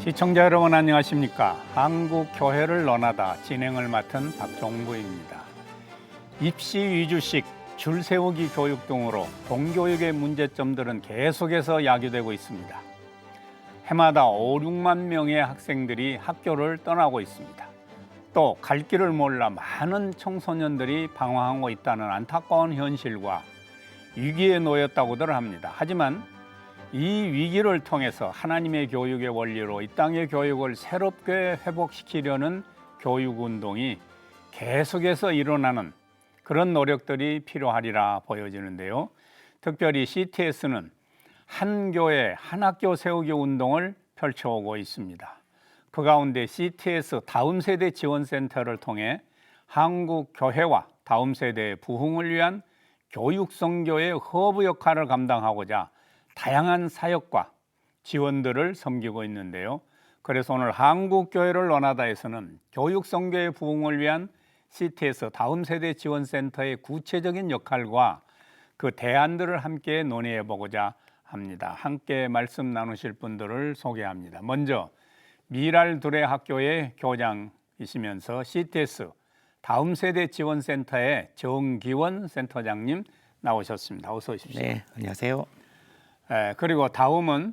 시청자 여러분 안녕하십니까? 한국교회를 논하다 진행을 맡은 박종부입니다. 입시 위주식, 줄 세우기 교육 등으로 공교육의 문제점들은 계속해서 야기되고 있습니다. 해마다 5, 6만 명의 학생들이 학교를 떠나고 있습니다. 또 갈 길을 몰라 많은 청소년들이 방황하고 있다는 안타까운 현실과 위기에 놓였다고들 합니다. 하지만 이 위기를 통해서 하나님의 교육의 원리로 이 땅의 교육을 새롭게 회복시키려는 교육운동이 계속해서 일어나는 그런 노력들이 필요하리라 보여지는데요. 특별히 CTS는 한 교회, 한 학교 세우기 운동을 펼쳐오고 있습니다. 그 가운데 CTS 다음 세대 지원센터를 통해 한국 교회와 다음 세대의 부흥을 위한 교육 선교의 허브 역할을 감당하고자 다양한 사역과 지원들을 섬기고 있는데요. 그래서 오늘 한국교회를 논하다에서는 교육 선교의 부흥을 위한 CTS 다음 세대 지원센터의 구체적인 역할과 그 대안들을 함께 논의해 보고자 합니다. 함께 말씀 나누실 분들을 소개합니다. 먼저 미랄 둘의 학교의 교장이시면서 CTS 다음 세대 지원센터의 정기원 센터장님 나오셨습니다. 어서 오십시오. 네, 안녕하세요. 그리고 다음은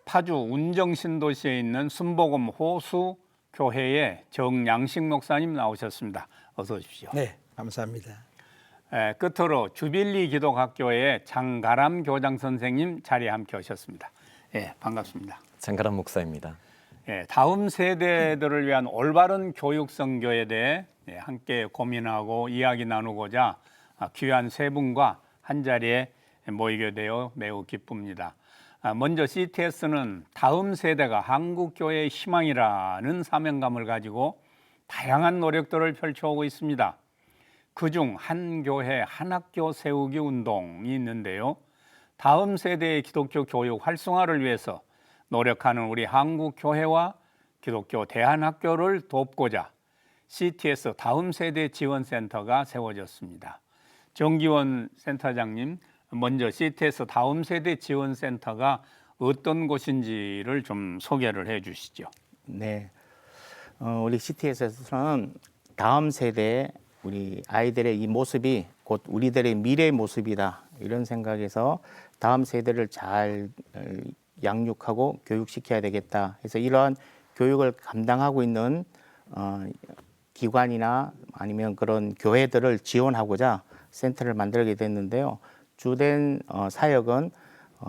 파주 운정신도시에 있는 순복음 호수교회의 정양식 목사님 나오셨습니다. 어서 오십시오. 네, 감사합니다. 끝으로 주빌리 기독학교의 장가람 교장 선생님 자리에 함께 오셨습니다. 반갑습니다. 장가람 목사입니다. 다음 세대들을 위한 올바른 교육 선교에 대해 함께 고민하고 이야기 나누고자 귀한 세 분과 한 자리에 모이게 되어 매우 기쁩니다. 먼저 CTS는 다음 세대가 한국교회의 희망이라는 사명감을 가지고 다양한 노력들을 펼쳐오고 있습니다. 그중 한 교회 한 학교 세우기 운동이 있는데요. 다음 세대의 기독교 교육 활성화를 위해서 노력하는 우리 한국교회와 기독교 대한학교를 돕고자 CTS 다음 세대 지원센터가 세워졌습니다. 정기원 센터장님, 먼저 CTS 다음 세대 지원센터가 어떤 곳인지를 좀 소개를 해 주시죠. 네, 우리 CTS에서는 다음 세대 우리 아이들의 이 모습이 곧 우리들의 미래의 모습이다 이런 생각에서 다음 세대를 잘 양육하고 교육시켜야 되겠다. 그래서 이러한 교육을 감당하고 있는 기관이나 아니면 그런 교회들을 지원하고자 센터를 만들게 됐는데요. 주된 사역은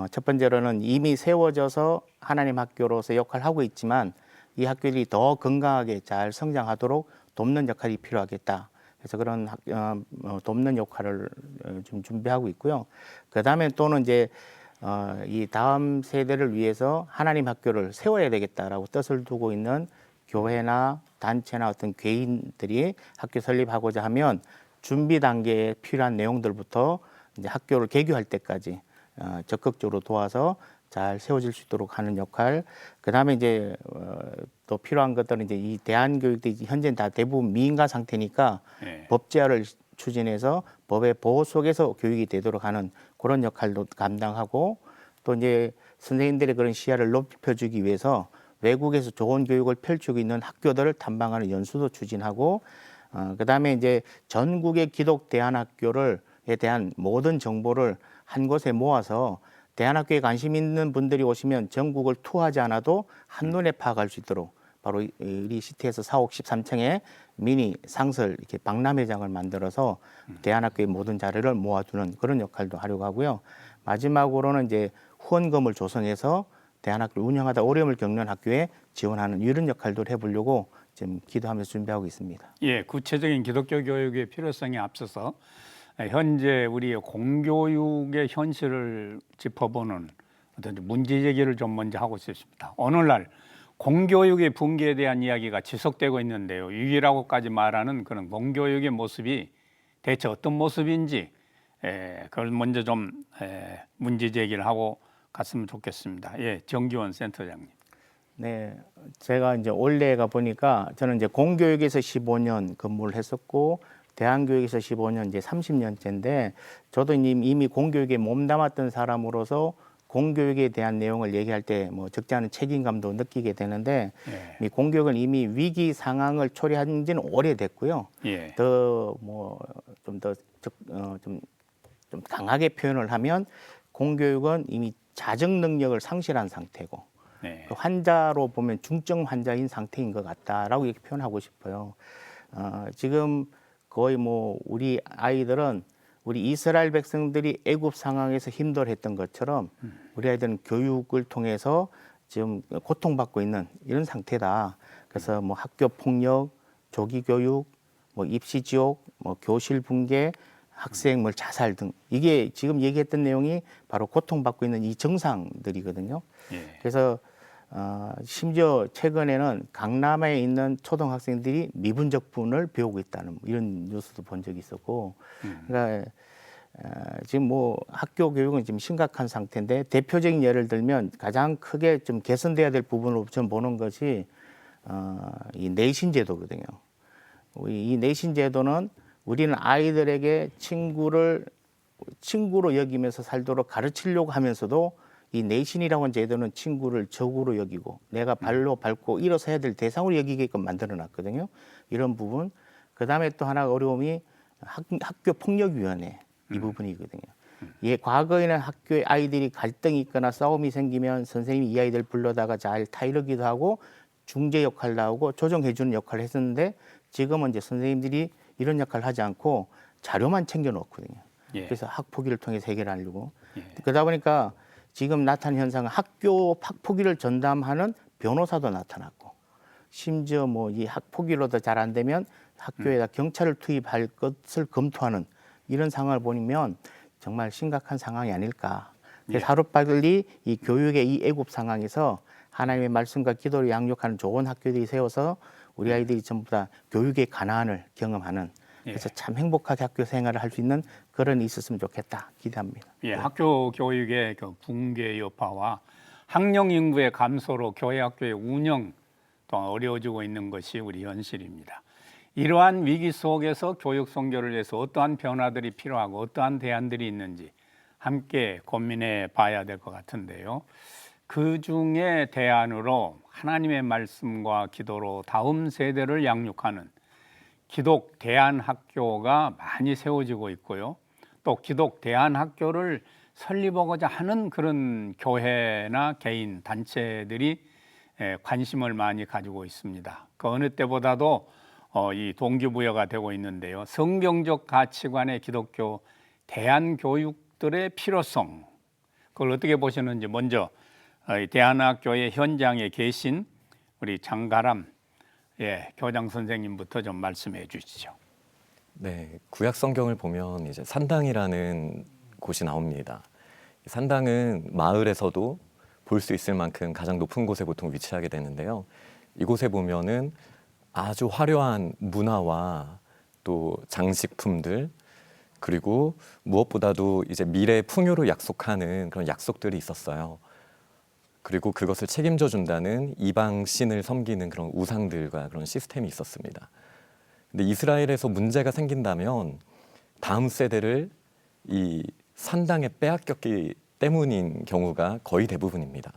첫 번째로는 이미 세워져서 하나님 학교로서 역할을 하고 있지만 이 학교들이 더 건강하게 잘 성장하도록 돕는 역할이 필요하겠다. 그래서 그런 돕는 역할을 좀 준비하고 있고요. 그 다음에 또는 이제 이 다음 세대를 위해서 하나님 학교를 세워야 되겠다라고 뜻을 두고 있는 교회나 단체나 어떤 개인들이 학교 설립하고자 하면 준비 단계에 필요한 내용들부터 이제 학교를 개교할 때까지 적극적으로 도와서 잘 세워질 수 있도록 하는 역할. 그 다음에 이제 또 필요한 것들은 이제 이 대한교육들이 현재는 다 대부분 미인가 상태니까 법제화를 추진해서 법의 보호 속에서 교육이 되도록 하는 그런 역할도 감당하고 또 이제 선생님들의 그런 시야를 높여주기 위해서 외국에서 좋은 교육을 펼치고 있는 학교들을 탐방하는 연수도 추진하고 그 다음에 이제 전국의 기독 대안학교에 대한 모든 정보를 한 곳에 모아서 대안학교에 관심 있는 분들이 오시면 전국을 투어하지 않아도 한눈에 파악할 수 있도록 바로 우리 CTS 4옥 13층에 미니 상설 이렇게 박람회장을 만들어서 대안학교의 모든 자료를 모아두는 그런 역할도 하려고 하고요. 마지막으로는 이제 후원금을 조성해서 대안학교를 운영하다 어려움을 겪는 학교에 지원하는 이런 역할도 해보려고 지금 기도하면서 준비하고 있습니다. 구체적인 기독교 교육의 필요성에 앞서서 현재 우리 공교육의 현실을 짚어보는 어떤 문제 제기를 좀 먼저 하고 싶습니다. 오늘날 공교육의 붕괴에 대한 이야기가 지속되고 있는데요. 위기라고까지 말하는 그런 공교육의 모습이 대체 어떤 모습인지 그걸 먼저 좀 문제 제기를 하고 갔으면 좋겠습니다. 정기원 센터장님. 네, 제가 이제 올해가 보니까 저는 이제 공교육에서 15년 근무를 했었고 대한교육에서 15년 이제 30년째인데 저도 이미 공교육에 몸담았던 사람으로서 공교육에 대한 내용을 얘기할 때 뭐 적지 않은 책임감도 느끼게 되는데 예. 이 공교육은 이미 위기 상황을 초래한 지는 오래됐고요. 예. 더 뭐 좀 강하게 표현을 하면 공교육은 이미 자정 능력을 상실한 상태고 네. 그 환자로 보면 중증 환자인 상태인 것 같다라고 이렇게 표현하고 싶어요. 지금 거의 뭐 우리 아이들은 우리 이스라엘 백성들이 애굽 상황에서 힘들었던 것처럼 우리 아이들은 교육을 통해서 지금 고통받고 있는 이런 상태다. 그래서 뭐 학교 폭력, 조기 교육, 뭐 입시 지옥, 뭐 교실 붕괴, 학생물 자살 등 이게 지금 얘기했던 내용이 바로 고통받고 있는 이 증상들이거든요. 예. 그래서 심지어 최근에는 강남에 있는 초등학생들이 미분적분을 배우고 있다는 이런 뉴스도 본 적이 있었고, 그러니까 지금 뭐 학교 교육은 지금 심각한 상태인데 대표적인 예를 들면 가장 크게 좀 개선돼야 될 부분으로 좀 보는 것이 이 내신 제도거든요. 이 내신 제도는 우리는 아이들에게 친구로 여기면서 살도록 가르치려고 하면서도 이 내신이라고 하는 제도는 친구를 적으로 여기고 내가 발로 밟고 일어서야 될 대상으로 여기게끔 만들어 놨거든요. 이런 부분. 그다음에 또 하나 어려움이 학교 폭력위원회 이 부분이거든요. 예, 과거에는 학교에 아이들이 갈등이 있거나 싸움이 생기면 선생님이 이 아이들 불러다가 잘 타이르기도 하고 중재 역할도 하고 조정해주는 역할을 했었는데 지금은 이제 선생님들이 이런 역할을 하지 않고 자료만 챙겨 놓거든요. 예. 그래서 학폭위를 통해서 해결하려고. 예. 그러다 보니까 지금 나타난 현상은 학교 학폭위를 전담하는 변호사도 나타났고 심지어 뭐 이 학폭위로도 잘 안 되면 학교에다 경찰을 투입할 것을 검토하는 이런 상황을 보면 정말 심각한 상황이 아닐까. 그래서 예. 하루빨리 이 교육의 이 애굽 상황에서 하나님의 말씀과 기도를 양육하는 좋은 학교들이 세워서 우리 아이들이 전부 다 교육의 가난을 경험하는 그래서 참 행복하게 학교 생활을 할 수 있는 그런 일이 있었으면 좋겠다 기대합니다. 예, 학교 교육의 그 붕괴 여파와 학령 인구의 감소로 교회 학교의 운영 또한 어려워지고 있는 것이 우리 현실입니다. 이러한 위기 속에서 교육 선교를 위해서 어떠한 변화들이 필요하고 어떠한 대안들이 있는지 함께 고민해 봐야 될 것 같은데요. 그 중에 대안으로 하나님의 말씀과 기도로 다음 세대를 양육하는 기독 대안학교가 많이 세워지고 있고요. 또 기독 대안학교를 설립하고자 하는 그런 교회나 개인 단체들이 관심을 많이 가지고 있습니다. 그 어느 때보다도 이 동기부여가 되고 있는데요. 성경적 가치관의 기독교 대안교육들의 필요성, 그걸 어떻게 보시는지 먼저 이 대안학교의 현장에 계신 우리 장가람 교장 선생님부터 좀 말씀해 주시죠. 네, 구약 성경을 보면 이제 산당이라는 곳이 나옵니다. 산당은 마을에서도 볼 수 있을 만큼 가장 높은 곳에 보통 위치하게 되는데요. 이곳에 보면은 아주 화려한 문화와 또 장식품들 그리고 무엇보다도 이제 미래 풍요를 약속하는 그런 약속들이 있었어요. 그리고 그것을 책임져 준다는 이방 신을 섬기는 그런 우상들과 그런 시스템이 있었습니다. 근데 이스라엘에서 문제가 생긴다면 다음 세대를 이 산당에 빼앗겼기 때문인 경우가 거의 대부분입니다.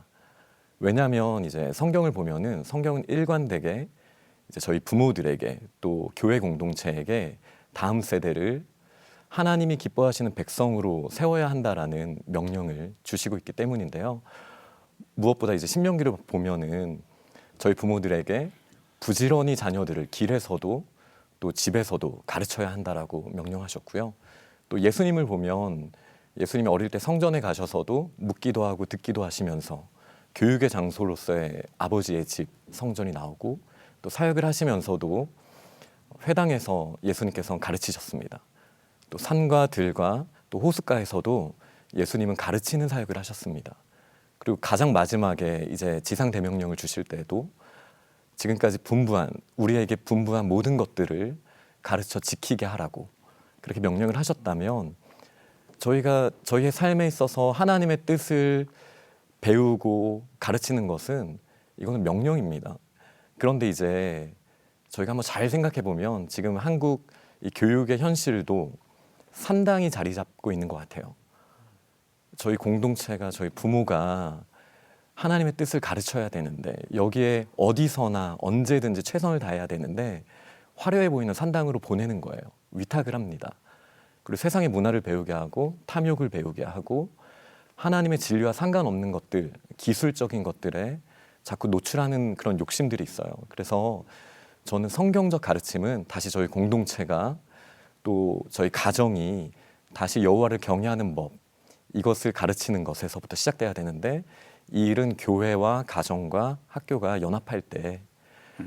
왜냐하면 이제 성경을 보면은 성경은 일관되게 이제 저희 부모들에게 또 교회 공동체에게 다음 세대를 하나님이 기뻐하시는 백성으로 세워야 한다라는 명령을 주시고 있기 때문인데요. 무엇보다 이제 신명기를 보면은 저희 부모들에게 부지런히 자녀들을 길에서도 또 집에서도 가르쳐야 한다라고 명령하셨고요. 또 예수님을 보면 예수님이 어릴 때 성전에 가셔서도 묻기도 하고 듣기도 하시면서 교육의 장소로서의 아버지의 집 성전이 나오고 또 사역을 하시면서도 회당에서 예수님께서 가르치셨습니다. 또 산과 들과 또 호숫가에서도 예수님은 가르치는 사역을 하셨습니다. 그리고 가장 마지막에 이제 지상 대명령을 주실 때도 지금까지 우리에게 분부한 모든 것들을 가르쳐 지키게 하라고 그렇게 명령을 하셨다면 저희가 저희의 삶에 있어서 하나님의 뜻을 배우고 가르치는 것은 이거는 명령입니다. 그런데 이제 저희가 한번 잘 생각해 보면 지금 한국 이 교육의 현실도 상당히 자리 잡고 있는 것 같아요. 저희 공동체가 저희 부모가 하나님의 뜻을 가르쳐야 되는데 여기에 어디서나 언제든지 최선을 다해야 되는데 화려해 보이는 산당으로 보내는 거예요. 위탁을 합니다. 그리고 세상의 문화를 배우게 하고 탐욕을 배우게 하고 하나님의 진리와 상관없는 것들, 기술적인 것들에 자꾸 노출하는 그런 욕심들이 있어요. 그래서 저는 성경적 가르침은 다시 저희 공동체가 또 저희 가정이 다시 여호와를 경외하는 법, 이것을 가르치는 것에서부터 시작돼야 되는데 이 일은 교회와 가정과 학교가 연합할 때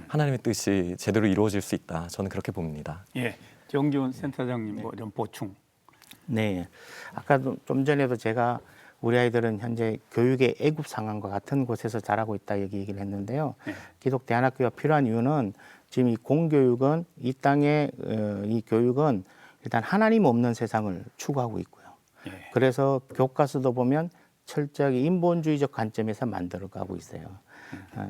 하나님의 뜻이 제대로 이루어질 수 있다. 저는 그렇게 봅니다. 예, 정지훈 센터장님 뭐 좀 보충. 네, 아까 좀 전에도 제가 우리 아이들은 현재 교육의 애굽 상황과 같은 곳에서 자라고 있다 얘기를 했는데요. 네. 기독 대안학교가 필요한 이유는 지금 이 공교육은 이 땅의 이 교육은 일단 하나님 없는 세상을 추구하고 있고요. 예. 그래서 교과서도 보면 철저하게 인본주의적 관점에서 만들어가고 있어요.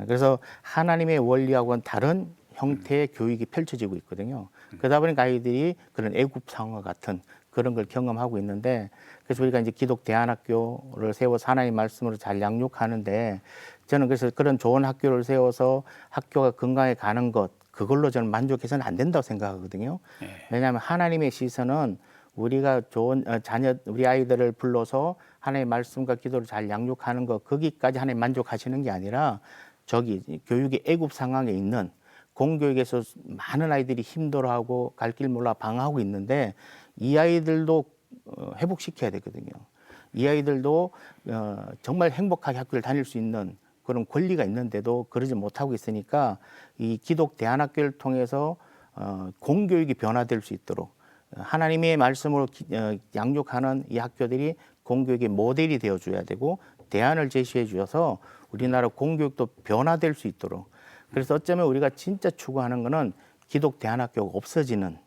그래서 하나님의 원리하고는 다른 형태의 교육이 펼쳐지고 있거든요. 그러다 보니까 아이들이 그런 애굽 상황과 같은 그런 걸 경험하고 있는데, 그래서 우리가 이제 기독 대안학교를 세워서 하나님 말씀으로 잘 양육하는데, 저는 그래서 그런 좋은 학교를 세워서 학교가 건강해 가는 것, 그걸로 저는 만족해서는 안 된다고 생각하거든요. 왜냐하면 하나님의 시선은 우리가 좋은 자녀, 우리 아이들을 불러서 하나님의 말씀과 기도를 잘 양육하는 것, 거기까지 하나님 만족하시는 게 아니라 저기 교육의 애굽 상황에 있는 공교육에서 많은 아이들이 힘들어하고 갈 길 몰라 방황하고 있는데 이 아이들도 회복시켜야 되거든요. 이 아이들도 정말 행복하게 학교를 다닐 수 있는 그런 권리가 있는데도 그러지 못하고 있으니까 이 기독 대안학교를 통해서 공교육이 변화될 수 있도록 하나님의 말씀으로 양육하는 이 학교들이 공교육의 모델이 되어줘야 되고 대안을 제시해 주셔서 우리나라 공교육도 변화될 수 있도록, 그래서 어쩌면 우리가 진짜 추구하는 거는 기독 대안학교가 없어지는,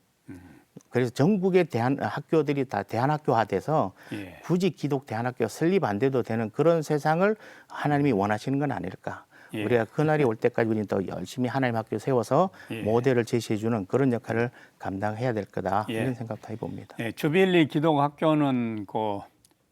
그래서 전국의 학교들이 다 대안학교화돼서 예. 굳이 기독 대안학교 설립 안 돼도 되는 그런 세상을 하나님이 원하시는 건 아닐까. 예. 우리가 그날이 올 때까지 우리는 더 열심히 하나님 학교 세워서 예. 모델을 제시해주는 그런 역할을 감당해야 될 거다. 예. 이런 생각도 해봅니다. 예, 주빌리 기독학교는 그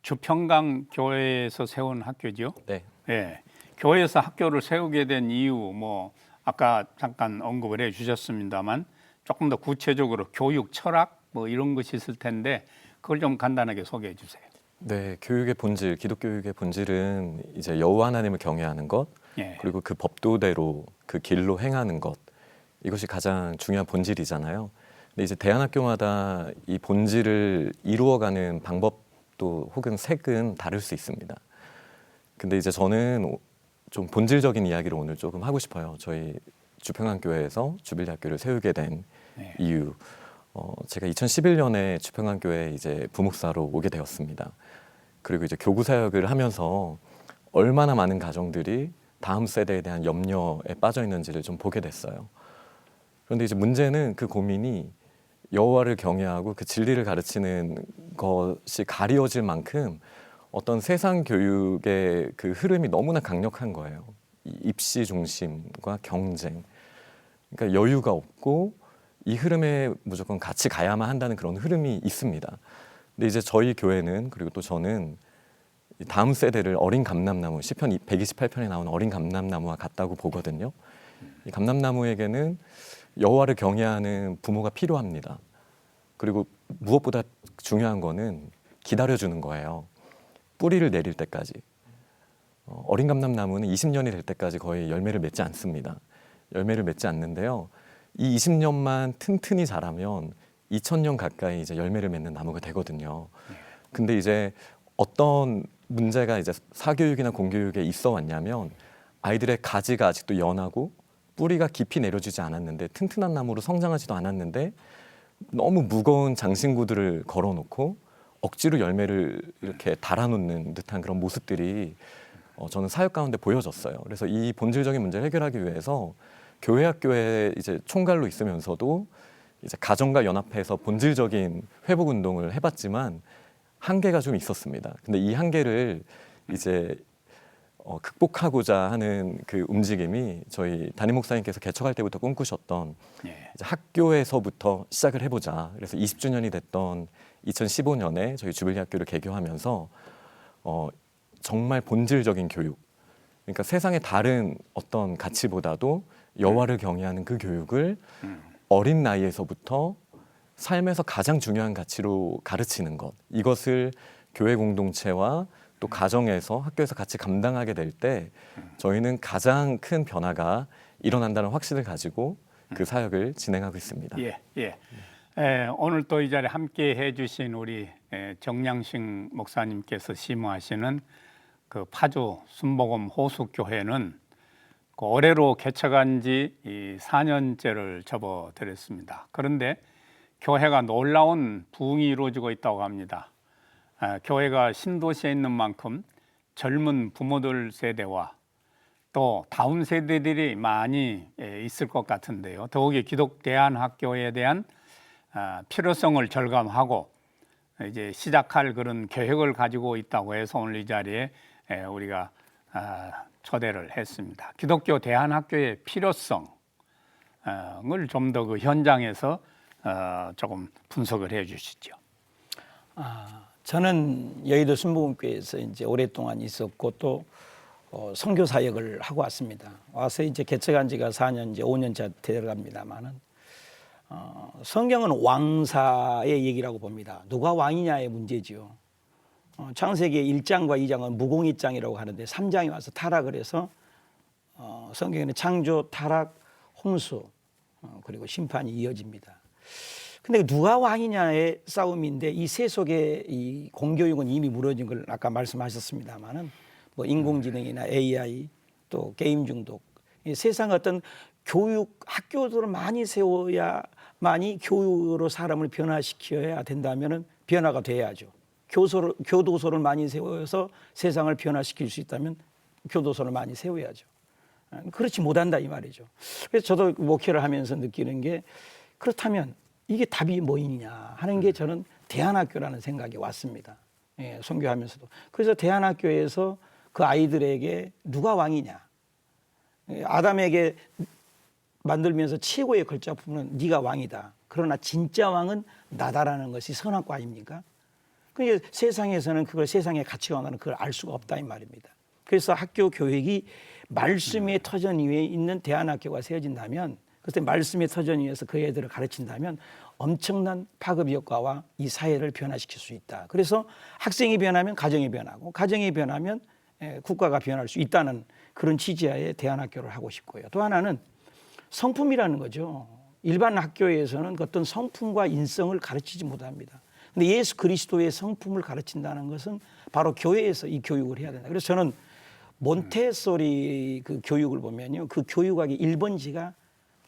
주평강 교회에서 세운 학교죠. 네. 예, 교회에서 학교를 세우게 된 이유 뭐 아까 잠깐 언급을 해주셨습니다만 조금 더 구체적으로 교육 철학 뭐 이런 것이 있을 텐데 그걸 좀 간단하게 소개해 주세요. 네, 교육의 본질, 기독교육의 본질은 이제 여호와 하나님을 경외하는 것, 예. 그리고 그 법도대로 그 길로 행하는 것, 이것이 가장 중요한 본질이잖아요. 근데 이제 대안학교마다 이 본질을 이루어가는 방법도 혹은 색은 다를 수 있습니다. 근데 이제 저는 좀 본질적인 이야기를 오늘 조금 하고 싶어요. 저희 주평강교회에서 주빌리 학교를 세우게 된 네. 이유. 제가 2011년에 주평강교회 이제 부목사로 오게 되었습니다. 그리고 이제 교구 사역을 하면서 얼마나 많은 가정들이 다음 세대에 대한 염려에 빠져 있는지를 좀 보게 됐어요. 그런데 이제 문제는 그 고민이 여호와를 경외하고 그 진리를 가르치는 것이 가리워질 만큼 어떤 세상 교육의 그 흐름이 너무나 강력한 거예요. 이 입시 중심과 경쟁. 그러니까 여유가 없고 이 흐름에 무조건 같이 가야만 한다는 그런 흐름이 있습니다. 근데 이제 저희 교회는, 그리고 또 저는 다음 세대를 어린 감람나무, 시편 128편에 나오는 어린 감람나무와 같다고 보거든요. 이 감람나무에게는 여호와를 경외하는 부모가 필요합니다. 그리고 무엇보다 중요한 거는 기다려주는 거예요. 뿌리를 내릴 때까지. 어린 감람나무는 20년이 될 때까지 거의 열매를 맺지 않습니다. 열매를 맺지 않는데요. 이 20년만 튼튼히 자라면 2000년 가까이 이제 열매를 맺는 나무가 되거든요. 근데 이제 어떤 문제가 이제 사교육이나 공교육에 있어 왔냐면 아이들의 가지가 아직도 연하고 뿌리가 깊이 내려지지 않았는데 튼튼한 나무로 성장하지도 않았는데 너무 무거운 장신구들을 걸어놓고 억지로 열매를 이렇게 달아놓는 듯한 그런 모습들이 저는 사역 가운데 보여졌어요. 그래서 이 본질적인 문제를 해결하기 위해서 교회 학교에 이제 총괄로 있으면서도 이제 가정과 연합해서 본질적인 회복 운동을 해봤지만 한계가 좀 있었습니다. 근데 이 한계를 이제 극복하고자 하는 그 움직임이 저희 담임 목사님께서 개척할 때부터 꿈꾸셨던 예. 이제 학교에서부터 시작을 해보자. 그래서 20주년이 됐던 2015년에 저희 주빌리 학교를 개교하면서 정말 본질적인 교육, 그러니까 세상의 다른 어떤 가치보다도 여호와를 경외하는 그 교육을 어린 나이에서부터 삶에서 가장 중요한 가치로 가르치는 것, 이것을 교회 공동체와 또 가정에서 학교에서 같이 감당하게 될 때 저희는 가장 큰 변화가 일어난다는 확신을 가지고 그 사역을 진행하고 있습니다. 예, 예. 오늘 또 이 자리에 함께 해주신 우리 정량식 목사님께서 심호하시는 그 파주 순복음 호수교회는 그 올해로 개척한 지 4년째를 접어들었습니다. 그런데 교회가 놀라운 부흥이 이루어지고 있다고 합니다. 교회가 신도시에 있는 만큼 젊은 부모들 세대와 또 다운 세대들이 많이 있을 것 같은데요. 더욱이 기독대안학교에 대한 필요성을 절감하고 이제 시작할 그런 계획을 가지고 있다고 해서 오늘 이 자리에 우리가 초대를 했습니다. 기독교 대안학교의 필요성을 좀 더 그 현장에서 조금 분석을 해주시죠. 저는 여의도 순복음교회에서 이제 오랫동안 있었고 또 선교 사역을 하고 왔습니다. 와서 이제 개척한 지가 4년 이제 5년차 되어갑니다만은 성경은 왕사의 얘기라고 봅니다. 누가 왕이냐의 문제지요. 창세기 1장과 2장은 무공의장이라고 하는데 3장이 와서 타락을 해서 성경에는 창조, 타락, 홍수 그리고 심판이 이어집니다. 근데 누가 왕이냐의 싸움인데 이 세 속의 이 공교육은 이미 무너진 걸 아까 말씀하셨습니다만은 뭐 인공지능이나 AI 또 게임 중독 이 세상 어떤 교육 학교들을 많이 세워야만이 교육으로 사람을 변화시켜야 된다면은 변화가 돼야죠. 교도소를 많이 세워서 세상을 변화시킬 수 있다면 교도소를 많이 세워야죠. 그렇지 못한다 이 말이죠. 그래서 저도 목회를 하면서 느끼는 게 그렇다면 이게 답이 뭐이냐 하는 게 저는 대안학교라는 생각이 왔습니다. 예, 선교하면서도. 그래서 대안학교에서 그 아이들에게 누가 왕이냐. 아담에게 만들면서 최고의 걸작품은 네가 왕이다. 그러나 진짜 왕은 나다라는 것이 선악과 아닙니까? 그러니까 세상에서는 그걸 세상의 가치관으로는 그걸 알 수가 없다 이 말입니다. 그래서 학교 교육이 말씀의 터전 위에 있는 대안학교가 세워진다면 그때 말씀의 터전 위에서 그 애들을 가르친다면 엄청난 파급 효과와 이 사회를 변화시킬 수 있다. 그래서 학생이 변하면 가정이 변하고 가정이 변하면 국가가 변할 수 있다는 그런 취지하에 대안학교를 하고 싶고요. 또 하나는 성품이라는 거죠. 일반 학교에서는 어떤 성품과 인성을 가르치지 못합니다. 근데 예수 그리스도의 성품을 가르친다는 것은 바로 교회에서 이 교육을 해야 된다. 그래서 저는 몬테소리 그 교육을 보면요. 그 교육학의 1번지가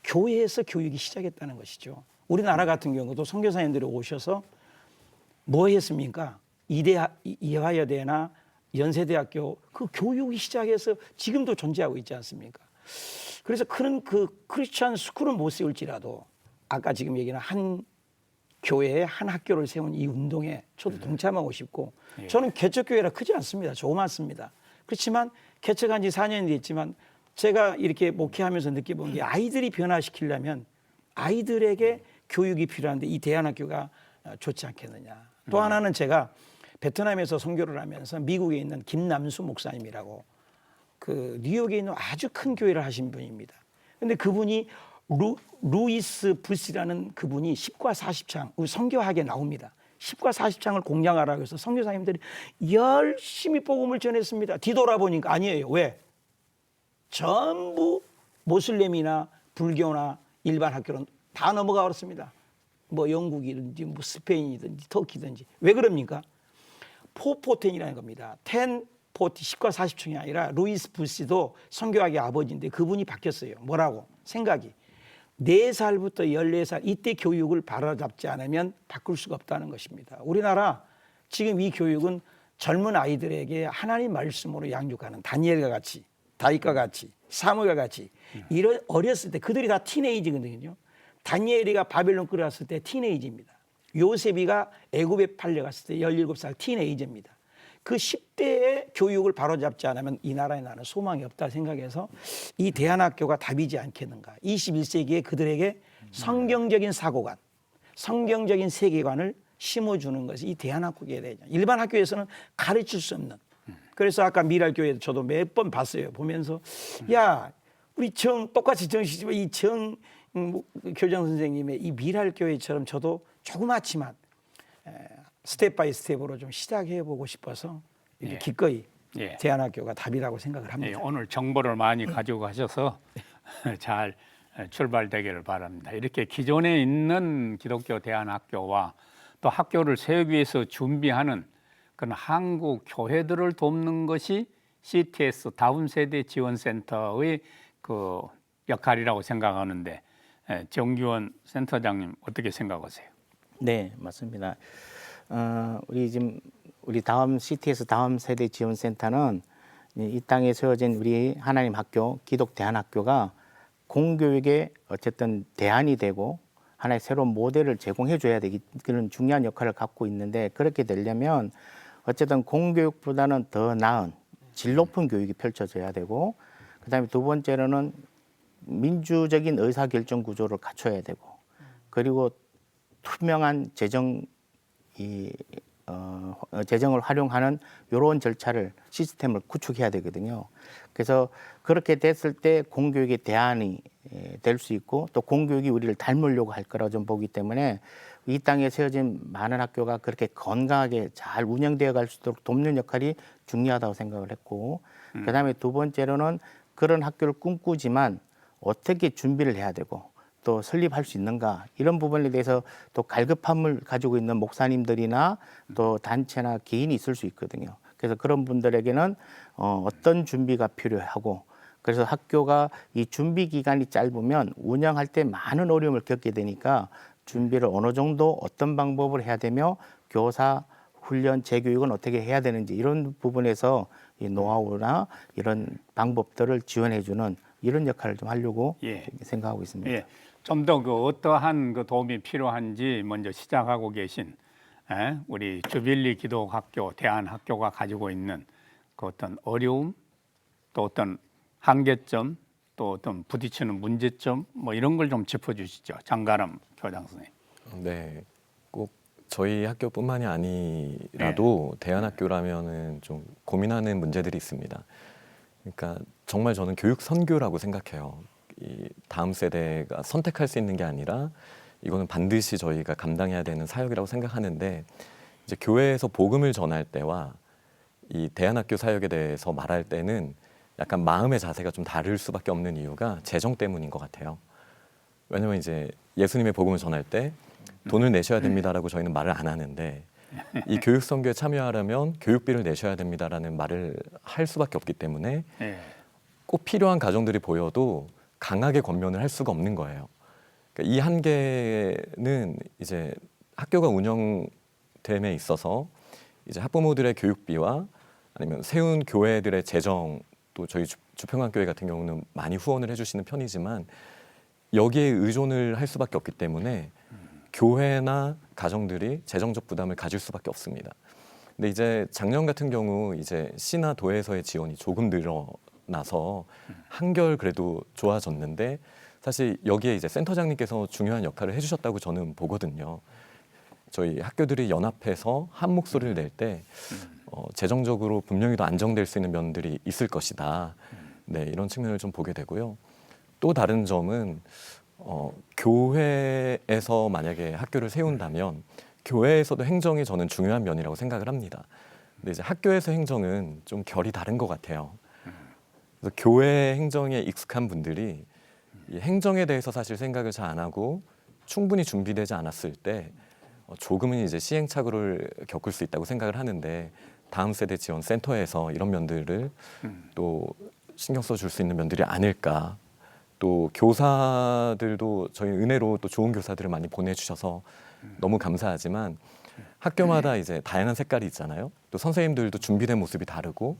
교회에서 교육이 시작했다는 것이죠. 우리나라 같은 경우도 선교사님들이 오셔서 뭐 했습니까? 이화여대나 연세대학교 그 교육이 시작해서 지금도 존재하고 있지 않습니까? 그래서 그런 그 크리스천 스쿨은 못 세울지라도 아까 지금 얘기한 한 교회에 한 학교를 세운 이 운동에 저도 동참하고 싶고 저는 개척교회라 크지 않습니다. 조그맣습니다. 그렇지만 개척한 지 4년이 됐지만 제가 이렇게 목회하면서 느껴본 게 아이들이 변화시키려면 아이들에게 교육이 필요한데 이 대안학교가 좋지 않겠느냐. 또 하나는 제가 베트남에서 선교를 하면서 미국에 있는 김남수 목사님이라고 그 뉴욕에 있는 아주 큰 교회를 하신 분입니다. 근데 그분이 루이스 부시라는 그분이 10과 40창 우리 선교학에 나옵니다. 10과 40창을 공략하라고 해서 선교사님들이 열심히 복음을 전했습니다. 뒤돌아보니까 아니에요. 왜? 전부 모슬렘이나 불교나 일반 학교는 다 넘어가 버렸습니다. 뭐 영국이든지 뭐 스페인이든지 터키든지. 왜 그럽니까? 410이라는 겁니다. 10, 40, 10과 40층이 아니라 루이스 부시도 선교학의 아버지인데 그분이 바뀌었어요. 뭐라고? 생각이. 4살부터 14살 이때 교육을 바로잡지 않으면 바꿀 수가 없다는 것입니다. 우리나라 지금 이 교육은 젊은 아이들에게 하나님 말씀으로 양육하는 다니엘과 같이 다윗과 같이 사무엘과 같이 이런 어렸을 때 그들이 다 티네이지거든요. 다니엘이가 바벨론 끌어갔을 때 티네이지입니다. 요셉이가 애굽에 팔려갔을 때 17살 티네이저입니다. 그 10대의 교육을 바로잡지 않으면 이 나라에 나는 소망이 없다 생각해서 이 대안학교가 답이지 않겠는가. 21세기에 그들에게 성경적인 사고관, 성경적인 세계관을 심어주는 것이 이 대안학교에 대해서 일반 학교에서는 가르칠 수 없는. 그래서 아까 미랄교회 저도 몇 번 봤어요. 보면서 야 우리 똑같이 정시지만 이 교장 선생님의 이 미랄교회처럼 저도 조그맣지만 스텝 바이 스텝으로 좀 시작해보고 싶어서 이렇게 예. 기꺼이 예. 대안학교가 답이라고 생각을 예, 합니다. 오늘 정보를 많이 가지고 가셔서 잘 출발되기를 바랍니다. 이렇게 기존에 있는 기독교 대안학교와 또 학교를 세우기 위해서 준비하는 그런 한국 교회들을 돕는 것이 CTS 다음 세대 지원센터의 그 역할이라고 생각하는데 정규원 센터장님 어떻게 생각하세요? 네, 맞습니다. 우리 다음 CTS 다음 세대 지원센터는 이 땅에 세워진 우리 하나님 학교 기독 대안학교가 공교육의 어쨌든 대안이 되고 하나의 새로운 모델을 제공해 줘야 되기 그런 중요한 역할을 갖고 있는데 그렇게 되려면 어쨌든 공교육보다는 더 나은 질 높은 교육이 펼쳐져야 되고 그다음에 두 번째로는 민주적인 의사결정 구조를 갖춰야 되고 그리고 투명한 재정을 활용하는 이런 절차를 시스템을 구축해야 되거든요. 그래서 그렇게 됐을 때 공교육의 대안이 될 수 있고 또 공교육이 우리를 닮으려고 할 거라 좀 보기 때문에 이 땅에 세워진 많은 학교가 그렇게 건강하게 잘 운영되어 갈 수 있도록 돕는 역할이 중요하다고 생각을 했고 그다음에 두 번째로는 그런 학교를 꿈꾸지만 어떻게 준비를 해야 되고 또 설립할 수 있는가 이런 부분에 대해서 또 갈급함을 가지고 있는 목사님들이나 또 단체나 개인이 있을 수 있거든요. 그래서 그런 분들에게는 어떤 준비가 필요하고 그래서 학교가 이 준비 기간이 짧으면 운영할 때 많은 어려움을 겪게 되니까 준비를 어느 정도 어떤 방법을 해야 되며 교사 훈련 재교육은 어떻게 해야 되는지 이런 부분에서 이 노하우나 이런 방법들을 지원해주는 이런 역할을 좀 하려고 예. 생각하고 있습니다. 예, 좀 더 그 어떠한 그 도움이 필요한지 먼저 시작하고 계신 우리 주빌리 기독학교 대안학교가 가지고 있는 그 어떤 어려움 또 어떤 한계점 또 어떤 부딪히는 문제점 뭐 이런 걸 좀 짚어주시죠. 장가람 교장 선생님. 네, 꼭 저희 학교뿐만이 아니라도 대안학교라면은 좀 고민하는 문제들이 있습니다. 그러니까 정말 저는 교육 선교라고 생각해요. 이 다음 세대가 선택할 수 있는 게 아니라 이거는 반드시 저희가 감당해야 되는 사역이라고 생각하는데 이제 교회에서 복음을 전할 때와 이 대안학교 사역에 대해서 말할 때는 약간 마음의 자세가 좀 다를 수밖에 없는 이유가 재정 때문인 것 같아요. 왜냐면 이제 예수님의 복음을 전할 때 돈을 내셔야 됩니다라고 저희는 말을 안 하는데 이 교육 선교에 참여하려면 교육비를 내셔야 됩니다라는 말을 할 수밖에 없기 때문에 예. 꼭 필요한 가정들이 보여도 강하게 권면을 할 수가 없는 거예요. 그러니까 이 한계는 이제 학교가 운영됨에 있어서 이제 학부모들의 교육비와 아니면 세운 교회들의 재정 또 저희 주평강교회 같은 경우는 많이 후원을 해주시는 편이지만 여기에 의존을 할 수밖에 없기 때문에 교회나 가정들이 재정적 부담을 가질 수밖에 없습니다. 근데 이제 작년 같은 경우 이제 시나 도에서의 지원이 조금 늘어나서 한결 그래도 좋아졌는데 사실 여기에 이제 센터장님께서 중요한 역할을 해주셨다고 저는 보거든요. 저희 학교들이 연합해서 한 목소리를 낼 때 재정적으로 분명히 더 안정될 수 있는 면들이 있을 것이다. 네, 이런 측면을 좀 보게 되고요. 또 다른 점은 교회에서 만약에 학교를 세운다면 교회에서도 행정이 저는 중요한 면이라고 생각을 합니다. 근데 이제 학교에서 행정은 좀 결이 다른 것 같아요. 그래서 교회 행정에 익숙한 분들이 이 행정에 대해서 사실 생각을 잘 안 하고 충분히 준비되지 않았을 때 조금은 이제 시행착오를 겪을 수 있다고 생각을 하는데 다음 세대 지원 센터에서 이런 면들을 또 신경 써줄 수 있는 면들이 아닐까. 또 교사들도 저희 은혜로 또 좋은 교사들을 많이 보내주셔서 너무 감사하지만 학교마다 이제 다양한 색깔이 있잖아요. 또 선생님들도 준비된 모습이 다르고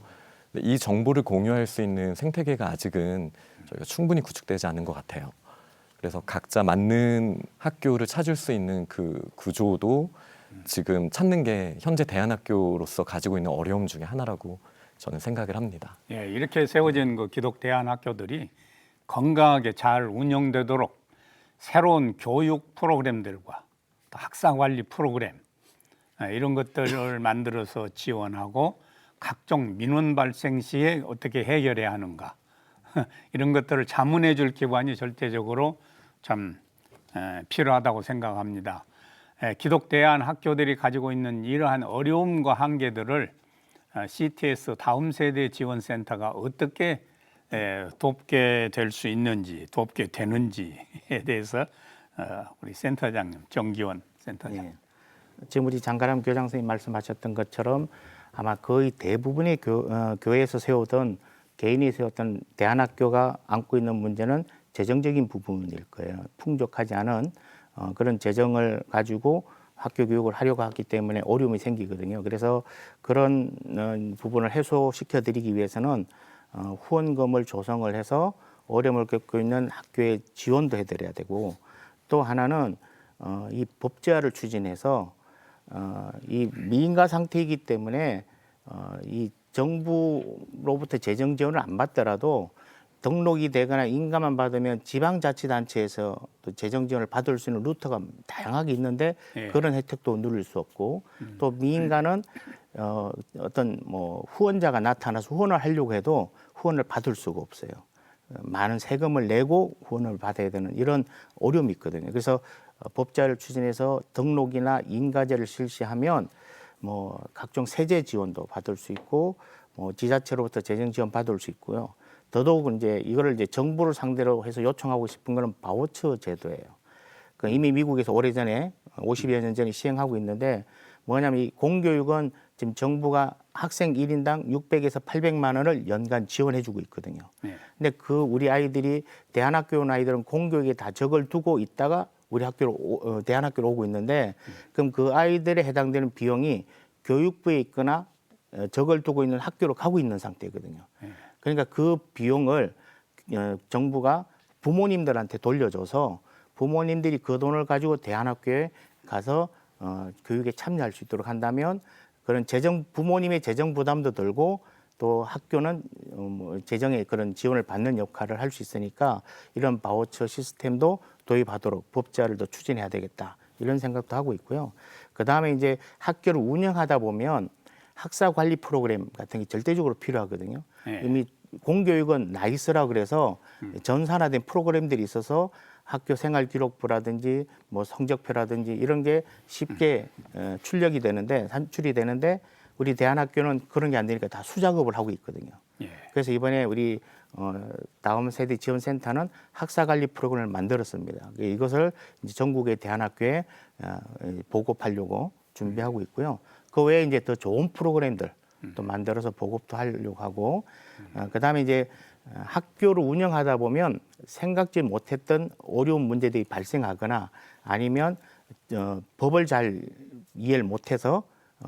이 정보를 공유할 수 있는 생태계가 아직은 저희가 충분히 구축되지 않은 것 같아요. 그래서 각자 맞는 학교를 찾을 수 있는 그 구조도 지금 찾는 게 현재 대안학교로서 가지고 있는 어려움 중에 하나라고 저는 생각을 합니다. 예, 이렇게 세워진 그 기독 대안학교들이 건강하게 잘 운영되도록 새로운 교육 프로그램들과 또 학사 관리 프로그램 이런 것들을 만들어서 지원하고 각종 민원 발생 시에 어떻게 해결해야 하는가 이런 것들을 자문해 줄 기관이 절대적으로 참 필요하다고 생각합니다. 기독대안 학교들이 가지고 있는 이러한 어려움과 한계들을 CTS 다음 세대 지원센터가 어떻게 돕게 될 수 있는지, 돕게 되는지에 대해서 우리 센터장님, 정기원 센터장님. 예. 지금 우리 장가람 교장 선생님 말씀하셨던 것처럼 아마 거의 대부분의 교회에서 세우던 개인이 세웠던 대안학교가 안고 있는 문제는 재정적인 부분일 거예요. 풍족하지 않은 그런 재정을 가지고 학교 교육을 하려고 하기 때문에 어려움이 생기거든요. 그래서 그런 부분을 해소시켜 드리기 위해서는 후원금을 조성을 해서 어려움을 겪고 있는 학교에 지원도 해드려야 되고, 또 하나는 이 법제화를 추진해서 이 미인가 상태이기 때문에 이 정부로부터 재정 지원을 안 받더라도 등록이 되거나 인가만 받으면 지방자치단체에서 또 재정 지원을 받을 수 있는 루트가 다양하게 있는데 예. 그런 혜택도 누릴 수 없고, 또 미인가는 어떤 뭐 후원자가 나타나서 후원을 하려고 해도 후원을 받을 수가 없어요. 많은 세금을 내고 후원을 받아야 되는 이런 어려움이 있거든요. 그래서 법제화를 추진해서 등록이나 인가제를 실시하면 뭐 각종 세제 지원도 받을 수 있고, 뭐 지자체로부터 재정 지원 받을 수 있고요. 더더욱 이제 이거를 이제 정부를 상대로 해서 요청하고 싶은 거는 바우처 제도예요. 그 이미 미국에서 오래전에 50여 년 전에 시행하고 있는데, 뭐냐면 이 공교육은 지금 정부가 학생 1인당 600에서 800만 원을 연간 지원해 주고 있거든요. 네. 근데 그 우리 아이들이 대안학교 온 아이들은 공교육에 다 적을 두고 있다가 우리 학교로 대안학교로 오고 있는데, 그럼 그 아이들에 해당되는 비용이 교육부에 있거나 적을 두고 있는 학교로 가고 있는 상태거든요. 그러니까 그 비용을 정부가 부모님들한테 돌려줘서 부모님들이 그 돈을 가지고 대안학교에 가서 교육에 참여할 수 있도록 한다면 그런 부모님의 재정 부담도 덜고 또 학교는 재정의 그런 지원을 받는 역할을 할 수 있으니까 이런 바우처 시스템도 도입하도록 법제화를 더 추진해야 되겠다, 이런 생각도 하고 있고요. 그 다음에 이제 학교를 운영하다 보면 학사 관리 프로그램 같은 게 절대적으로 필요하거든요. 네. 이미 공교육은 나이스라 그래서 전산화된 프로그램들이 있어서 학교 생활 기록부라든지 뭐 성적표라든지 이런 게 쉽게 출력이 되는데, 산출이 되는데 우리 대안학교는 그런 게 안 되니까 다 수작업을 하고 있거든요. 예. 그래서 이번에 우리 다음 세대 지원센터는 학사 관리 프로그램을 만들었습니다. 이것을 이제 전국의 대안학교에 보급하려고 준비하고 있고요. 그 외에 이제 더 좋은 프로그램들 또 만들어서 보급도 하려고 하고, 그다음에 이제 학교를 운영하다 보면 생각지 못했던 어려운 문제들이 발생하거나 아니면 법을 잘 이해를 못해서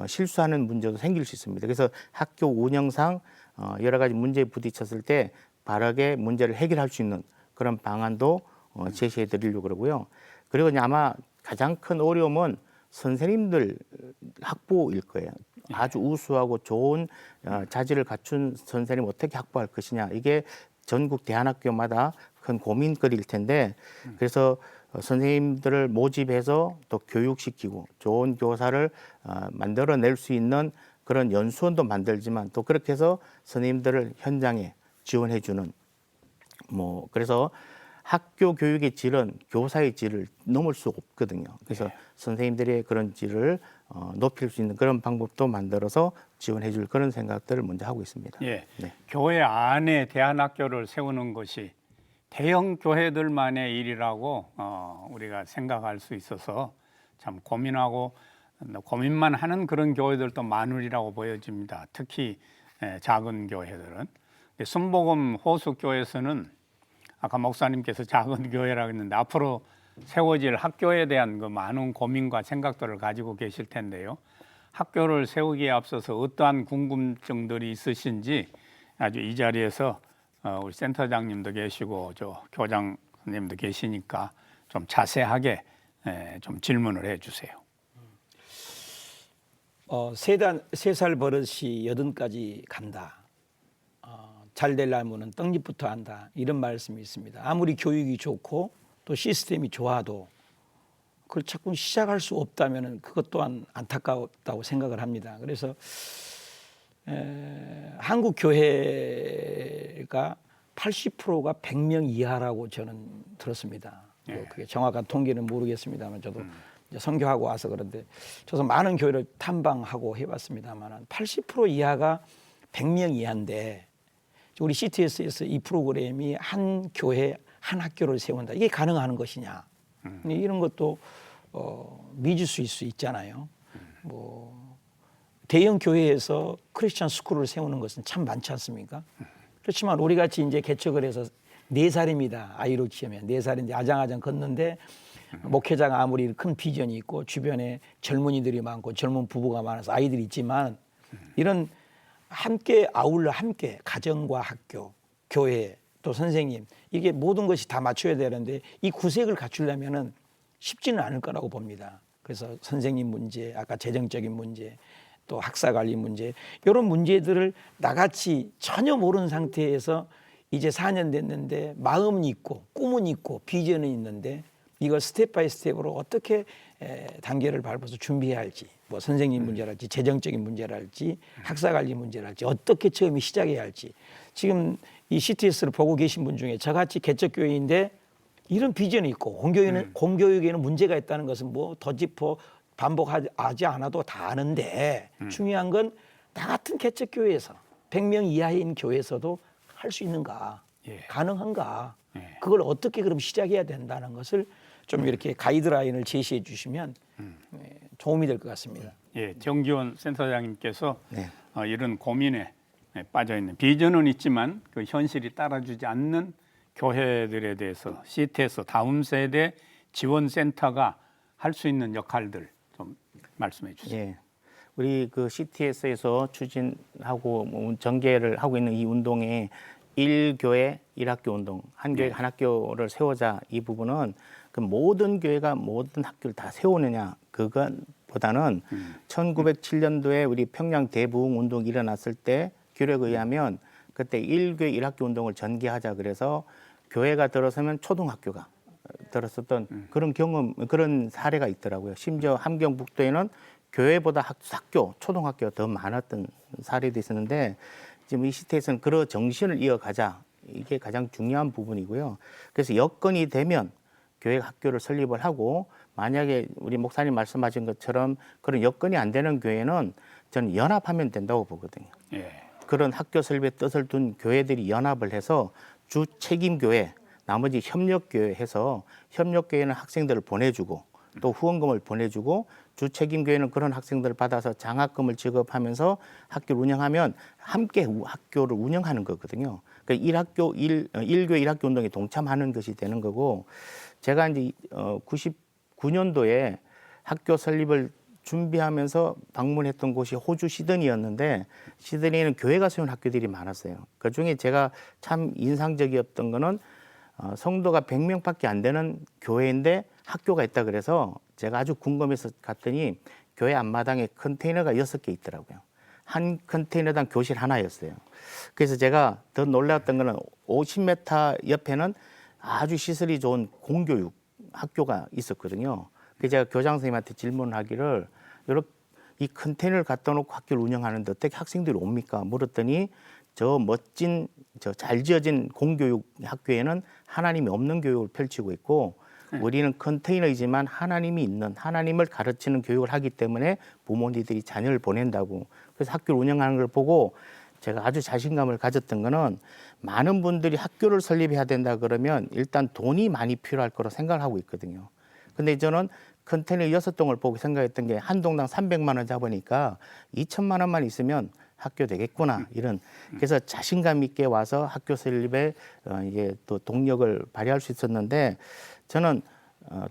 실수하는 문제도 생길 수 있습니다. 그래서 학교 운영상 여러 가지 문제에 부딪혔을 때 바르게 문제를 해결할 수 있는 그런 방안도 제시해 드리려고 그러고요. 그리고 이제 아마 가장 큰 어려움은 선생님들 확보일 거예요. 아주 우수하고 좋은 자질을 갖춘 선생님 어떻게 확보할 것이냐, 이게 전국 대안학교마다 큰 고민거리일 텐데, 그래서 선생님들을 모집해서 또 교육시키고 좋은 교사를 만들어낼 수 있는 그런 연수원도 만들지만, 또 그렇게 해서 선생님들을 현장에 지원해주는, 뭐 그래서 학교 교육의 질은 교사의 질을 넘을 수 없거든요. 그래서 선생님들의 그런 질을 높일 수 있는 그런 방법도 만들어서 지원해 줄 그런 생각들을 먼저 하고 있습니다. 예. 네. 교회 안에 대안학교를 세우는 것이 대형 교회들만의 일이라고 우리가 생각할 수 있어서 참 고민만 하는 그런 교회들도 많으리라고 보여집니다. 특히 작은 교회들은. 순복음 호수교에서는 아까 목사님께서 작은 교회라고 했는데 앞으로 세워질 학교에 대한 그 많은 고민과 생각들을 가지고 계실 텐데요. 학교를 세우기에 앞서서 어떠한 궁금증들이 있으신지 아주 이 자리에서 우리 센터장님도 계시고 저 교장님도 계시니까 좀 자세하게 좀 질문을 해주세요. 3살 버릇이 80까지 간다. 잘 되려면 떡잎부터 한다, 이런 말씀이 있습니다. 아무리 교육이 좋고 또 시스템이 좋아도 그걸 자꾸 시작할 수 없다면은 그것 또한 안타깝다고 생각을 합니다. 그래서 한국 교회가 80%가 100명 이하라고 저는 들었습니다. 뭐 그게 정확한 통계는 모르겠습니다만 저도 이제 선교하고 와서 그런데 저도 많은 교회를 탐방하고 해봤습니다만 80% 이하가 100명 이하인데 우리 CTS에서 이 프로그램이 한 교회 한 학교를 세운다. 이게 가능한 것이냐. 이런 것도 믿을 수 있잖아요. 뭐 대형 교회에서 크리스천 스쿨을 세우는 것은 참 많지 않습니까? 그렇지만 우리 같이 이제 개척을 해서 4살입니다. 아이로 치면 4살인데 아장아장 걷는데 목회자가 아무리 큰 비전이 있고 주변에 젊은이들이 많고 젊은 부부가 많아서 아이들이 있지만 이런 함께 아울러 함께 가정과 학교, 교회 또 선생님 이게 모든 것이 다 맞춰야 되는데 이 구색을 갖추려면은 쉽지는 않을 거라고 봅니다. 그래서 선생님 문제, 아까 재정적인 문제, 또 학사 관리 문제 이런 문제들을 나같이 전혀 모르는 상태에서 이제 4년 됐는데 마음은 있고 꿈은 있고 비전은 있는데 이걸 스텝 바이 스텝으로 어떻게 단계를 밟아서 준비해야 할지 뭐 선생님 문제랄지 재정적인 문제랄지 학사 관리 문제랄지 어떻게 처음에 시작해야 할지 지금 이 CTS를 보고 계신 분 중에 저같이 개척교회인데 이런 비전이 있고 공교육에는 문제가 있다는 것은 뭐 더 짚어 반복하지 않아도 다 아는데 중요한 건 나 같은 개척교회에서 100명 이하인 교회에서도 할 수 있는가 가능한가 그걸 어떻게 그럼 시작해야 된다는 것을 좀 이렇게 가이드라인을 제시해 주시면 도움이 될 것 같습니다. 예, 정기원 센터장님께서 네. 이런 고민에 빠져 있는 비전은 있지만 그 현실이 따라주지 않는 교회들에 대해서 CTS 다음 세대 지원 센터가 할 수 있는 역할들 좀 말씀해 주세요. 예. 우리 그 CTS에서 추진하고 전개를 하고 있는 이 운동에 1교회 1학교 운동, 한 교회 한 학교를 세우자 이 부분은 그 모든 교회가 모든 학교를 다 세우느냐 그것보다는 1907년도에 우리 평양 대부흥 운동이 일어났을 때 규례에 의하면 그때 1교회 1학교 운동을 전개하자 그래서 교회가 들어서면 초등학교가 들었었던 그런 사례가 있더라고요. 심지어 함경북도에는 교회보다 학교, 초등학교가 더 많았던 사례도 있었는데 지금 이 시대에서는 그런 정신을 이어가자. 이게 가장 중요한 부분이고요. 그래서 여건이 되면 교회 학교를 설립을 하고 만약에 우리 목사님 말씀하신 것처럼 그런 여건이 안 되는 교회는 저는 연합하면 된다고 보거든요. 예. 그런 학교 설립의 뜻을 둔 교회들이 연합을 해서 주 책임 교회, 나머지 협력 교회 해서 협력 교회는 학생들을 보내주고 또 후원금을 보내주고 주 책임 교회는 그런 학생들을 받아서 장학금을 지급하면서 학교를 운영하면 함께 학교를 운영하는 거거든요. 그러니까 1교회 1학교 운동에 동참하는 것이 되는 거고 제가 이제 99년도에 학교 설립을 준비하면서 방문했던 곳이 호주 시드니였는데 시드니에는 교회가 세운 학교들이 많았어요. 그중에 제가 참 인상적이었던 거는 성도가 100명밖에 안 되는 교회인데 학교가 있다 그래서 제가 아주 궁금해서 갔더니 교회 앞마당에 컨테이너가 6개 있더라고요. 한 컨테이너당 교실 하나였어요. 그래서 제가 더 놀랐던 거는 50m 옆에는 아주 시설이 좋은 공교육 학교가 있었거든요. 그래서 제가 교장 선생님한테 질문하기를 이렇게 이 컨테이너를 갖다 놓고 학교를 운영하는데 어떻게 학생들이 옵니까? 물었더니 저 멋진 저 잘 지어진 공교육 학교에는 하나님이 없는 교육을 펼치고 있고 우리는 컨테이너이지만 하나님이 있는 하나님을 가르치는 교육을 하기 때문에 부모님들이 자녀를 보낸다고 그래서 학교를 운영하는 걸 보고 제가 아주 자신감을 가졌던 거는 많은 분들이 학교를 설립해야 된다 그러면 일단 돈이 많이 필요할 거로 생각을 하고 있거든요. 근데 저는 컨테이너 6동을 보고 생각했던 게 한 동당 300만 원 잡으니까 2천만 원만 있으면 학교 되겠구나 이런 그래서 자신감 있게 와서 학교 설립에 이게 또 동력을 발휘할 수 있었는데 저는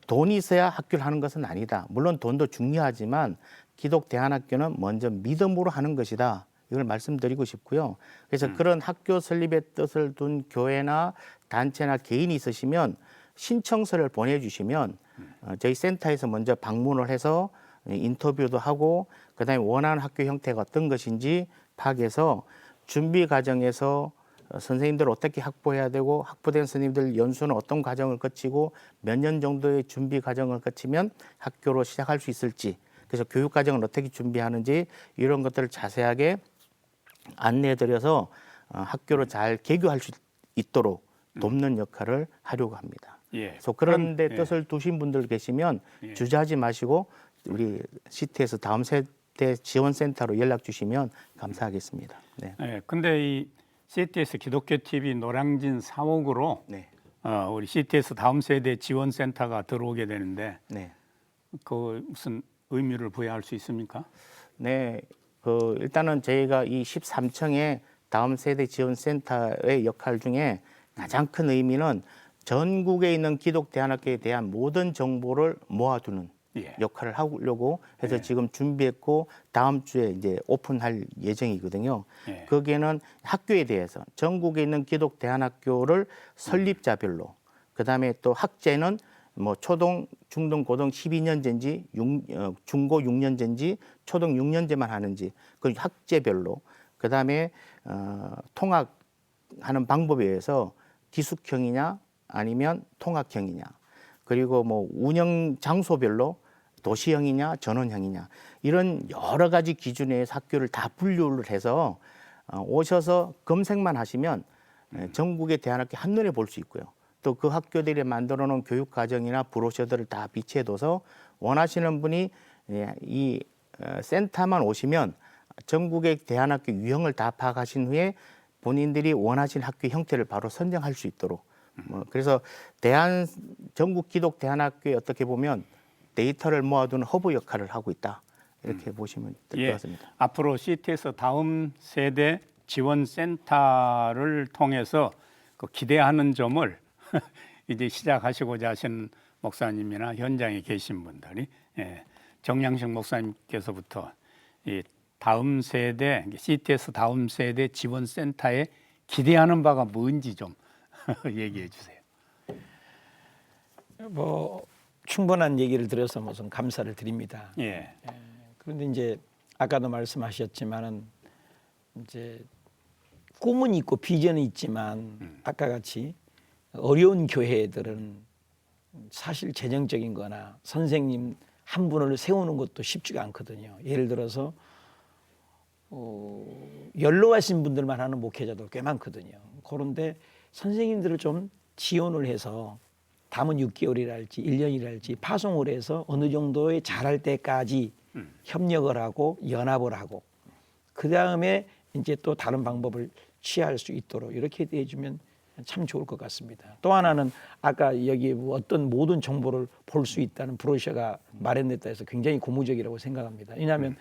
돈이 있어야 학교를 하는 것은 아니다. 물론 돈도 중요하지만 기독 대안학교는 먼저 믿음으로 하는 것이다. 이걸 말씀드리고 싶고요. 그래서 그런 학교 설립의 뜻을 둔 교회나 단체나 개인이 있으시면 신청서를 보내주시면 저희 센터에서 먼저 방문을 해서 인터뷰도 하고 그다음에 원하는 학교 형태가 어떤 것인지 파악해서 준비 과정에서 선생님들 어떻게 확보해야 되고 확보된 선생님들 연수는 어떤 과정을 거치고 몇 년 정도의 준비 과정을 거치면 학교로 시작할 수 있을지, 그래서 교육 과정을 어떻게 준비하는지 이런 것들을 자세하게 안내해드려서 학교로 잘 개교할 수 있도록 돕는 역할을 하려고 합니다. 예. 그래서 그런데 그럼, 예. 뜻을 두신 분들 계시면 예. 주저하지 마시고 우리 CTS 다음 세대 지원센터로 연락 주시면 감사하겠습니다. 네. 예. 근데 이 CTS 기독교 TV 노량진 사옥으로 네. 우리 CTS 다음 세대 지원센터가 들어오게 되는데 네. 그 무슨 의미를 부여할 수 있습니까? 네. 일단은 저희가 이 13층의 다음 세대 지원센터의 역할 중에 가장 큰 의미는 전국에 있는 기독대안학교에 대한 모든 정보를 모아두는 예. 역할을 하려고 해서 예. 지금 준비했고 다음 주에 이제 오픈할 예정이거든요. 예. 거기에는 학교에 대해서 전국에 있는 기독대안학교를 설립자별로, 그다음에 또 학제는 뭐 초등, 중등, 고등 12년제인지 중고 6년제인지 초등 6년제만 하는지 그 학제별로, 그다음에 통학하는 방법에 의해서 기숙형이냐 아니면 통학형이냐, 그리고 뭐 운영 장소별로 도시형이냐 전원형이냐, 이런 여러 가지 기준에 의해서 학교를 다 분류를 해서 오셔서 검색만 하시면 전국의 대안학교 한눈에 볼 수 있고요. 또 그 학교들이 만들어 놓은 교육 과정이나 브로셔들을 다 비치해둬서 원하시는 분이 이 센터만 오시면 전국의 대안학교 유형을 다 파악하신 후에 본인들이 원하시는 학교 형태를 바로 선정할 수 있도록, 그래서 전국 기독 대안학교에 어떻게 보면 데이터를 모아두는 허브 역할을 하고 있다, 이렇게 보시면 될 것 예. 같습니다. 앞으로 CTS 다음 세대 지원센터를 통해서 그 기대하는 점을 이제 시작하시고자 하신 목사님이나 현장에 계신 분들이, 정양식 목사님께서부터 이 다음 세대 CTS 다음 세대 지원센터에 기대하는 바가 뭔지 좀 얘기해 주세요. 뭐 충분한 얘기를 들어서 무슨 감사를 드립니다. 예. 그런데 이제 아까도 말씀하셨지만은 이제 꿈은 있고 비전은 있지만 아까 같이 어려운 교회들은 사실 재정적인 거나 선생님 한 분을 세우는 것도 쉽지가 않거든요. 예를 들어서 연로하신 분들만 하는 목회자도 꽤 많거든요. 그런데 선생님들을 좀 지원을 해서 담은 6개월이랄지 1년이랄지 파송을 해서 어느 정도의 잘할 때까지 협력을 하고 연합을 하고 그 다음에 이제 또 다른 방법을 취할 수 있도록 이렇게 해주면 참 좋을 것 같습니다. 또 하나는 아까 여기 어떤 모든 정보를 볼 수 있다는 브로셔가 마련됐다 해서 굉장히 고무적이라고 생각합니다. 왜냐하면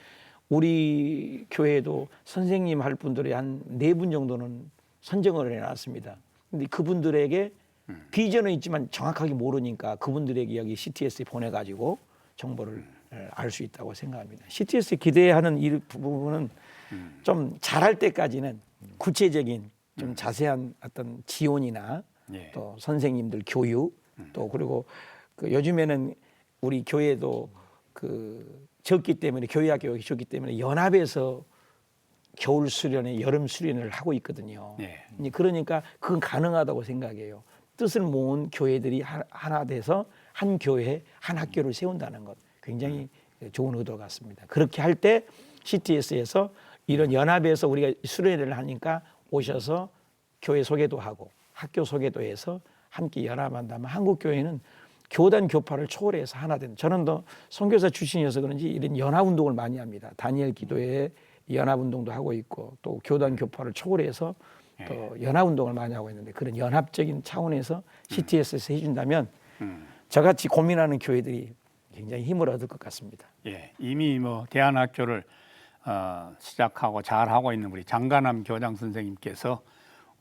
우리 교회에도 선생님 할 분들이 한 4분 정도는 선정을 해놨습니다. 근데 그분들에게 비전은 있지만 정확하게 모르니까 그분들에게 여기 CTS에 보내가지고 정보를 알 수 있다고 생각합니다. CTS에 기대하는 이 부분은 좀 잘할 때까지는 구체적인 좀 자세한 어떤 지원이나 예. 또 선생님들 교육 또 그리고 그 요즘에는 우리 교회도 그 적기 때문에 교회학 교육이 적기 때문에 연합에서 겨울 수련회, 여름 수련회를 하고 있거든요. 예. 그러니까 그건 가능하다고 생각해요. 뜻을 모은 교회들이 하나 돼서 한 교회, 한 학교를 세운다는 것 굉장히 좋은 의도 같습니다. 그렇게 할 때 CTS에서 이런 연합에서 우리가 수련회를 하니까 오셔서 교회 소개도 하고 학교 소개도 해서 함께 연합한다면 한국 교회는 교단 교파를 초월해서 하나 된. 저는 더 선교사 출신이어서 그런지 이런 연합 운동을 많이 합니다. 다니엘 기도회 연합 운동도 하고 있고 또 교단 교파를 초월해서 또 연합 운동을 많이 하고 있는데 그런 연합적인 차원에서 CTS에서 해준다면 저같이 고민하는 교회들이 굉장히 힘을 얻을 것 같습니다. 예. 이미 뭐 대안학교를 시작하고 잘 하고 있는 우리 장가남 교장 선생님께서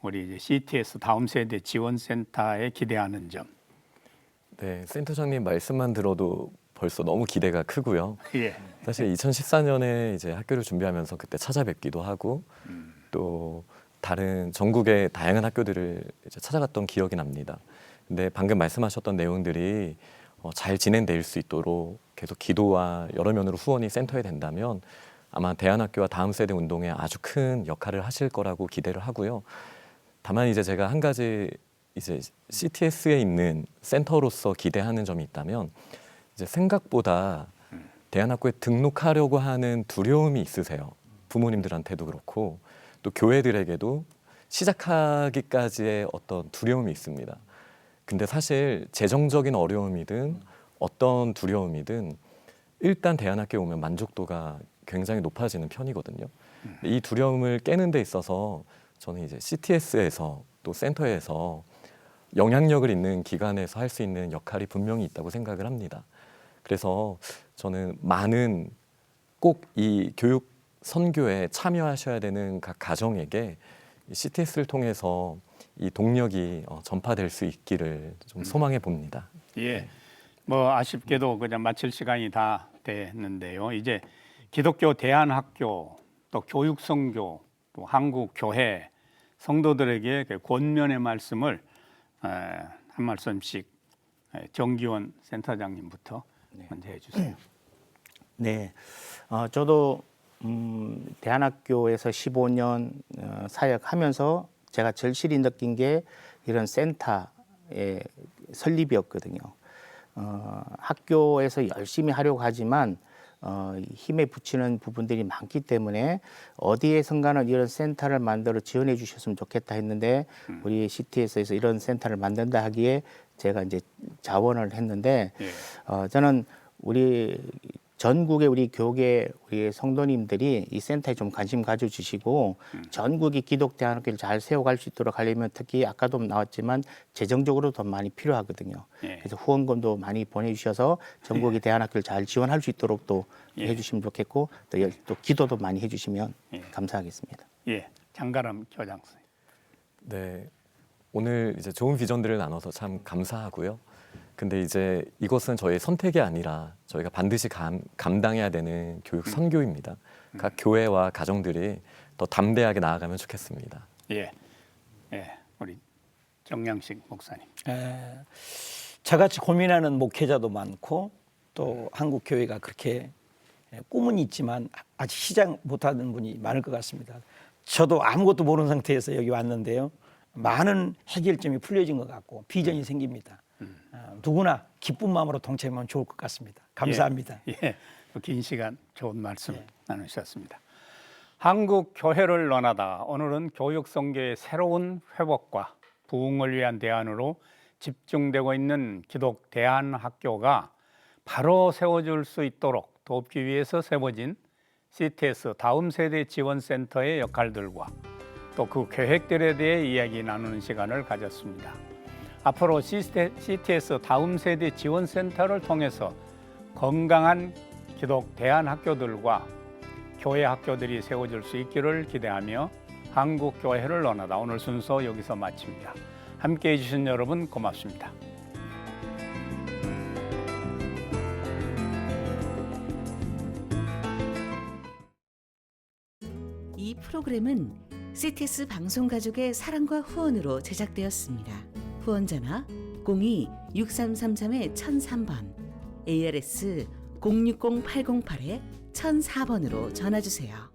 우리 이제 CTS 다음 세대 지원센터에 기대하는 점. 네, 센터장님 말씀만 들어도 벌써 너무 기대가 크고요. 예. 사실 2014년에 이제 학교를 준비하면서 그때 찾아뵙기도 하고 또 다른 전국의 다양한 학교들을 이제 찾아갔던 기억이 납니다. 근데 방금 말씀하셨던 내용들이 잘 진행될 수 있도록 계속 기도와 여러 면으로 후원이 센터에 된다면 아마 대안학교와 다음 세대 운동에 아주 큰 역할을 하실 거라고 기대를 하고요. 다만 이제 제가 한 가지 이제 CTS에 있는 센터로서 기대하는 점이 있다면 이제 생각보다 대안학교에 등록하려고 하는 두려움이 있으세요. 부모님들한테도 그렇고 또 교회들에게도 시작하기까지의 어떤 두려움이 있습니다. 근데 사실 재정적인 어려움이든 어떤 두려움이든 일단 대안학교에 오면 만족도가 굉장히 높아지는 편이거든요. 이 두려움을 깨는 데 있어서 저는 이제 CTS에서 또 센터에서 영향력을 있는 기관에서 할 수 있는 역할이 분명히 있다고 생각을 합니다. 그래서 저는 많은 꼭 이 교육 선교에 참여하셔야 되는 각 가정에게 이 CTS를 통해서 이 동력이 전파될 수 있기를 좀 소망해 봅니다. 예. 뭐 아쉽게도 그냥 마칠 시간이 다 됐는데요. 이제 기독교 대안학교 또 교육선교 또 한국교회 성도들에게 그 권면의 말씀을 한 말씀씩 정기원 센터장님부터 먼저 해주세요. 네, 저도 대안학교에서 15년 사역하면서 제가 절실히 느낀 게 이런 센터의 설립이었거든요. 학교에서 열심히 하려고 하지만 힘에 부치는 부분들이 많기 때문에 어디에선가는 이런 센터를 만들어 지원해 주셨으면 좋겠다 했는데 우리 CTS에서 이런 센터를 만든다 하기에 제가 이제 자원을 했는데 저는 우리 전국의 우리 교계 우리 성도님들이 이 센터에 좀 관심 가져주시고 전국이 기독대안학교를 잘 세워갈 수 있도록 하려면 특히 아까도 나왔지만 재정적으로 더 많이 필요하거든요. 그래서 후원금도 많이 보내주셔서 전국의 대안학교를 잘 지원할 수 있도록 또 해주시면 좋겠고 또 기도도 많이 해주시면 감사하겠습니다. 예, 장가람 교장 선생님. 네, 오늘 이제 좋은 비전들을 나눠서 참 감사하고요. 근데 이제 이것은 저희의 선택이 아니라 저희가 반드시 감당해야 되는 교육 선교입니다. 각 교회와 가정들이 더 담대하게 나아가면 좋겠습니다. 예, 우리 정량식 목사님. 저같이 고민하는 목회자도 많고 또 한국 교회가 그렇게 꿈은 있지만 아직 시작 못하는 분이 많을 것 같습니다. 저도 아무것도 모르는 상태에서 여기 왔는데요. 많은 해결점이 풀려진 것 같고 비전이 생깁니다. 누구나 기쁜 마음으로 동참하면 좋을 것 같습니다. 감사합니다. 긴 시간 좋은 말씀 나누셨습니다. 한국 교회를 논하다 오늘은 교육 선교의 새로운 회복과 부흥을 위한 대안으로 집중되고 있는 기독 대안학교가 바로 세워질 수 있도록 돕기 위해서 세워진 CTS 다음 세대 지원센터의 역할들과 또 그 계획들에 대해 이야기 나누는 시간을 가졌습니다. 앞으로 CTS 다음 세대 지원센터를 통해서 건강한 기독 대안학교들과 교회 학교들이 세워질 수 있기를 기대하며 한국 교회를 논하다 오늘 순서 여기서 마칩니다. 함께해 주신 여러분 고맙습니다. 이 프로그램은 CTS 방송가족의 사랑과 후원으로 제작되었습니다. 후원 전화 02-6333-1003번, ARS 060-808-1004번으로 전화 주세요.